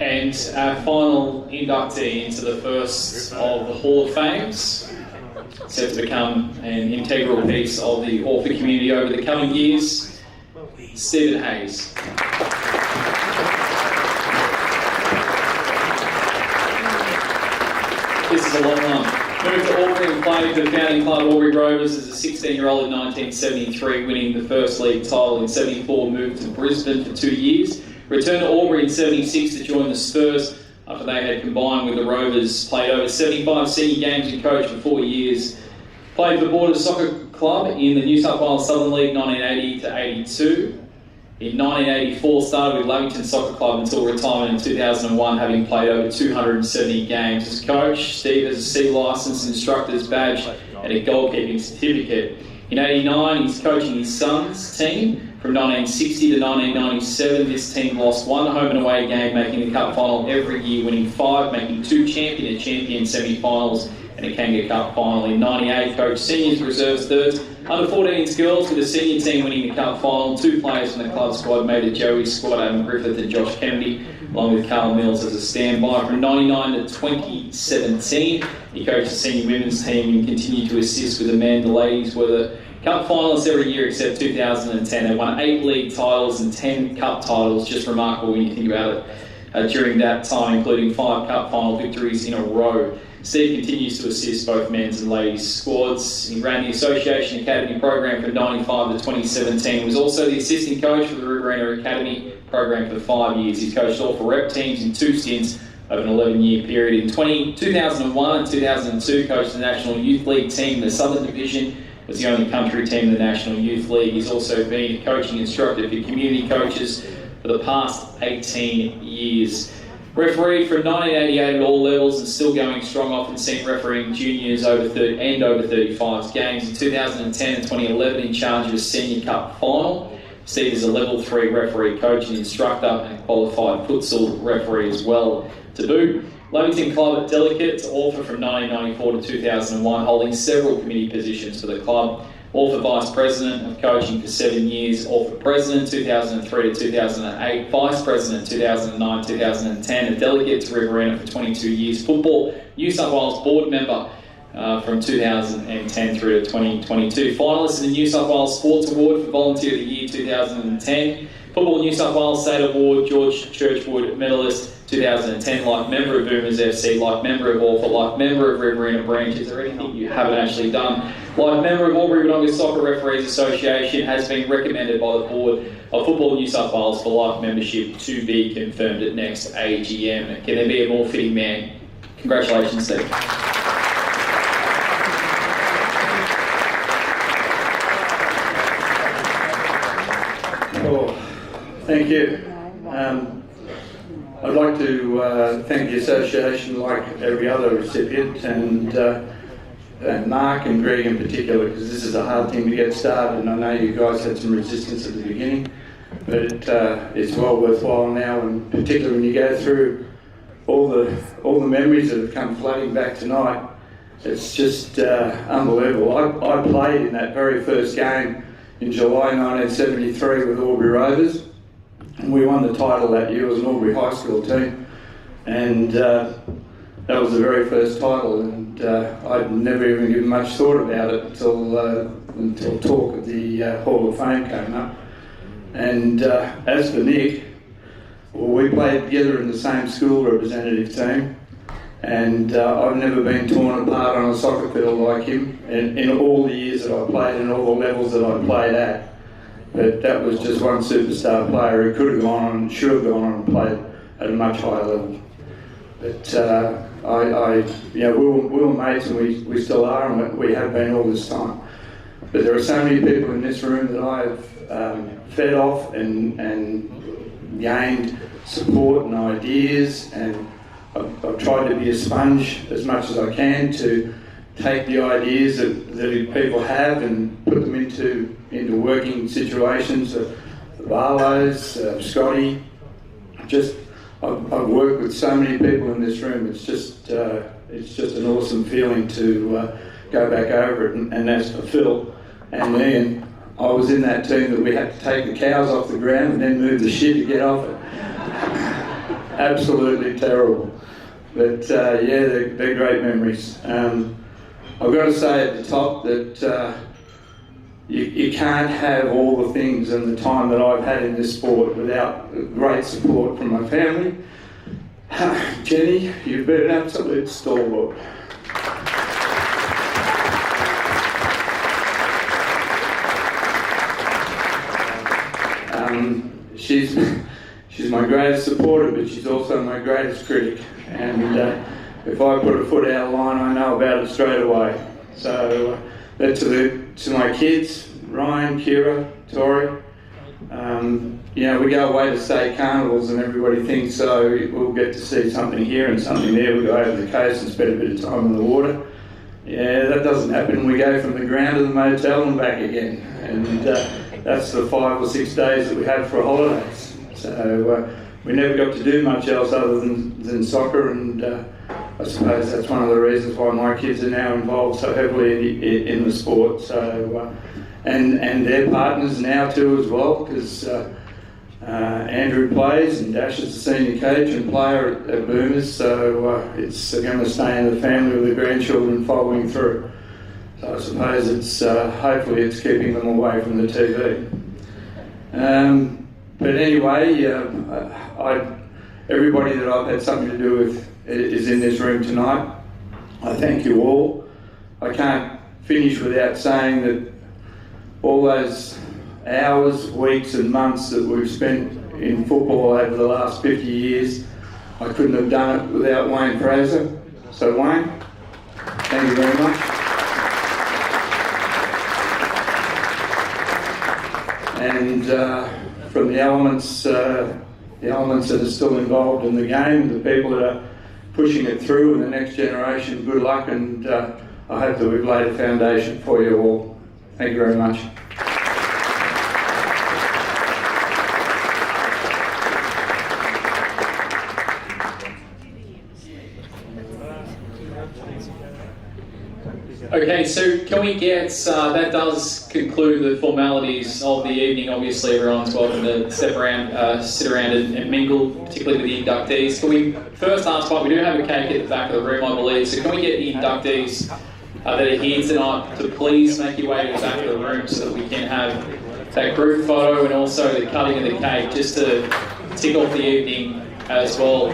And our final inductee into the first of the Hall of Fames, set to become an integral piece of the AWFA community over the coming years, Stephen Hayes. This is a long one. Moved to Albury and played for the founding club Albury Rovers as a 16-year-old in 1973, winning the first league title in 74, moved to Brisbane for 2 years. Returned to Albury in 76 to join the Spurs after they had combined with the Rovers. Played over 75 senior games and coached for 4 years. Played for the Borders Soccer Club in the New South Wales Southern League 1980 to 82. In 1984, started with Lavington Soccer Club until retirement in 2001, having played over 270 games. As coach, Steve has a C licence, instructor's badge and a goalkeeping certificate. In 89, he's coaching his son's team. From 1960 to 1997, this team lost one home and away game, making the cup final every year, winning 5, making 2 champion semi-finals and a Kanga Cup final. In 98, coached seniors, reserves, thirds, under-14s girls with the senior team winning the cup final. 2 players from the club squad made the Joey's squad, Adam Griffith and Josh Kennedy, along with Carl Mills as a standby. From 99 to 2017, he coached the senior women's team and continued to assist with the men. The ladies were the cup finalists every year except 2010. They won 8 league titles and 10 cup titles. Just remarkable when you think about it. During that time, including 5 cup final victories in a row. Steve continues to assist both men's and ladies' squads. He ran the Association Academy program from 95 to 2017. He was also the assistant coach for the Riverina Academy program for 5 years. He's coached all for rep teams in 2 stints over an 11-year period. In 2001 and 2002, coached the National Youth League team in the Southern Division. Was the only country team in the National Youth League. He's also been a coaching instructor for community coaches for the past 18 years. Refereed from 1988 at all levels and still going strong, often seen refereeing juniors over 30 and over 35s games. In 2010 and 2011, in charge of a Senior Cup final. Steve is a level 3 referee, coach and instructor, and a qualified futsal referee as well to boot. Lavington Club at Delegate to AWFA from 1994 to 2001, holding several committee positions for the club. AWFA Vice President of Coaching for 7 years, AWFA President 2003 to 2008, Vice President 2009-2010, a Delegate to Riverina for 22 years, Football New South Wales Board Member from 2010 through to 2022, finalist in the New South Wales Sports Award for Volunteer of the Year 2010, Football New South Wales State Award, George Churchwood Medalist 2010, like member of Boomers FC, like member of AWFA, like member of Riverina Branch. Is there anything you haven't actually done? Like member of Albury-Wodonga Soccer Referees Association, has been recommended by the Board of Football New South Wales for life membership to be confirmed at next AGM. Can there be a more fitting man? Congratulations, Steve. Oh, thank you. I'd like to thank the association, like every other recipient, and Mark and Greg in particular, because this is a hard thing to get started, and I know you guys had some resistance at the beginning, but it's well worthwhile now, and particularly when you go through all the memories that have come flooding back tonight. It's just unbelievable. I played in that very first game in July 1973 with Albury Rovers. And we won the title that year. It was an Albury High School team, and that was the very first title. And I'd never even given much thought about it until talk at the Hall of Fame came up. And as for Nick, well, we played together in the same school representative team, and I've never been torn apart on a soccer field like him in all the years that I played and all the levels that I played at. But that was just one superstar player who could have gone on and should have gone on and played at a much higher level. But we were mates, and we still are, and we have been all this time. But there are so many people in this room that I have fed off and gained support and ideas, and I've tried to be a sponge as much as I can to take the ideas that people have and put them into working situations. Barlow's, Scotty, I've worked with so many people in this room. It's just an awesome feeling to go back over it. And as for Phil and Ian, I was in that team that we had to take the cows off the ground and then move the shit to get off it. absolutely terrible. But yeah, they're great memories. I've got to say at the top that you can't have all the things and the time that I've had in this sport without great support from my family. Jenny, you've been an absolute stalwart. She's my greatest supporter, but she's also my greatest critic. And if I put a foot out of line, I know about it straight away. So that to my kids, Ryan, Kira, Tori. You know, we go away to state carnivals and everybody thinks, so we'll get to see something here and something there. We go over the coast and spend a bit of time in the water. Yeah, that doesn't happen. We go from the ground to the motel and back again. And that's the 5 or 6 days that we have for holidays. So we never got to do much else other than soccer, and I suppose that's one of the reasons why my kids are now involved so heavily in the sport. So and their partners now too as well, because Andrew plays and Dash is the senior coach and player at Boomers, so it's going to stay in the family with the grandchildren following through. So I suppose it's hopefully it's keeping them away from the TV. But anyway, everybody that I've had something to do with is in this room tonight. I thank you all. I can't finish without saying that all those hours, weeks and months that we've spent in football over the last 50 years, I couldn't have done it without Wayne Fraser. So Wayne, thank you very much. And from the elements that are still involved in the game, the people that are pushing it through and the next generation, good luck, and I hope that we've laid a foundation for you all. Thank you very much. Okay, so can we get, that does conclude the formalities of the evening. Obviously everyone's welcome to sit around and mingle, particularly with the inductees. Can we first ask, we do have a cake at the back of the room, I believe, so can we get the inductees that are here tonight to please make your way to the back of the room so that we can have that group photo and also the cutting of the cake just to tick off the evening as well.